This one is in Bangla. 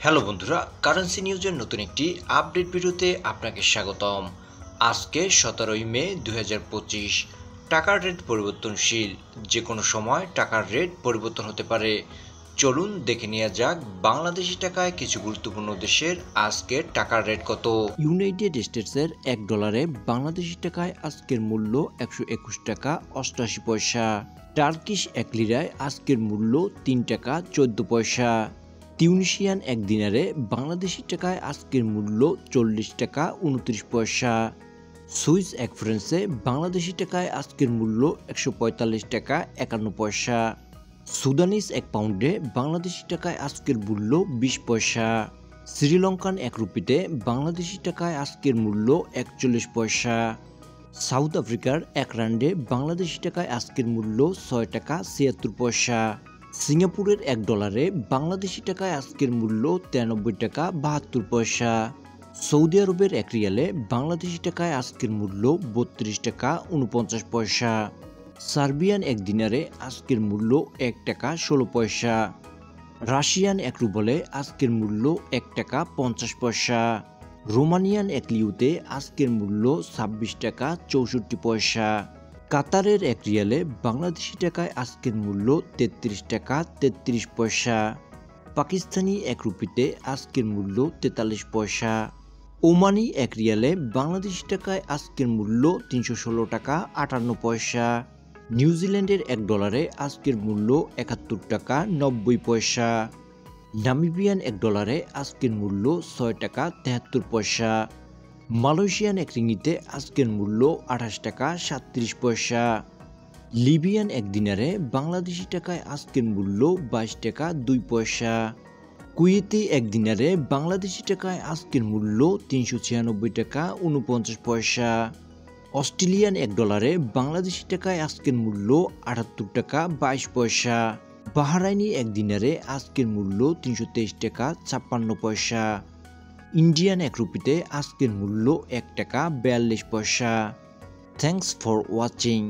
হ্যালো বন্ধুরা, কারেন্সি নিউজের নতুন একটি আপডেট ভিডিওতে আপনাকে স্বাগতম। আজকে 17ই মে 2025। টাকার রেট পরিবর্তনশীল, যে কোনো সময় টাকার রেট পরিবর্তন হতে পারে। চলুন দেখে নেওয়া যাক বাংলাদেশি টাকায় কিছু গুরুত্বপূর্ণ দেশের আজকের টাকার রেট কত। ইউনাইটেড স্টেটসের $1 বাংলাদেশি টাকায় আজকের মূল্য 121 টাকা 88 পয়সা। টার্কিশ এক লিরায় আজকের মূল্য 3 টাকা 14 পয়সা। তিউনিসিয়ান এক দিনারে বাংলাদেশি টাকায় আজকের মূল্য 40 টাকা 29 পয়সা। সুইস এক ফ্রান্সে বাংলাদেশি টাকায় আজকের মূল্য 145 টাকা 51 পয়সা। সুদানিস এক পাউন্ডে বাংলাদেশি টাকায় আজকের মূল্য 20 পয়সা। শ্রীলঙ্কান এক রুপিতে বাংলাদেশি টাকায় আজকের মূল্য 41 পয়সা। সাউথ আফ্রিকার এক রান্ডে বাংলাদেশি টাকায় আজকের মূল্য 6 টাকা 76 পয়সা। সিঙ্গাপুরের $1 বাংলাদেশি টাকায় আজকের মূল্য 93 টাকা 72 পয়সা। সৌদি আরবের এক রিয়ালে বাংলাদেশি টাকায় আজকের মূল্য 32 টাকা 49 পয়সা। সার্বিয়ান এক দিনারে আজকের মূল্য 1 টাকা 16 পয়সা। রাশিয়ান এক রুবলে আজকের মূল্য 1 টাকা 50 পয়সা। রোমানিয়ান এক লিউতে আজকের মূল্য 26 টাকা 64 পয়সা। কাতারের এক রিয়ালে বাংলাদেশি টাকায় আজকের মূল্য 33 টাকা 33 পয়সা। পাকিস্তানি এক রুপিতে আজকের মূল্য 43 পয়সা। ওমানি এক রিয়ালে বাংলাদেশি টাকায় আজকের মূল্য 316 টাকা 58 পয়সা। নিউজিল্যান্ডের $1 আজকের মূল্য 71 টাকা 90 পয়সা। নামিবিয়ান $1 আজকের মূল্য 6 টাকা 73 পয়সা। মালয়েশিয়ান এক রিঙ্গিতে আজকের মূল্য 28 টাকা 37 পয়সা। লিবিয়ান এক দিনারে বাংলাদেশি টাকায় আজকের মূল্য 22 টাকা 2 পয়সা। কুয়েতি এক দিনারে বাংলাদেশি টাকায় আজকের মূল্য 396 টাকা 49 পয়সা। অস্ট্রেলিয়ান $1 বাংলাদেশি টাকায় আজকের মূল্য 78 টাকা 22 পয়সা। বাহরাইনি এক দিনারে আজকের মূল্য 323 টাকা 56 পয়সা। ইন্ডিয়ান এক রুপিতে আজকের মূল্য 1 টাকা 42 পয়সা। Thanks for watching.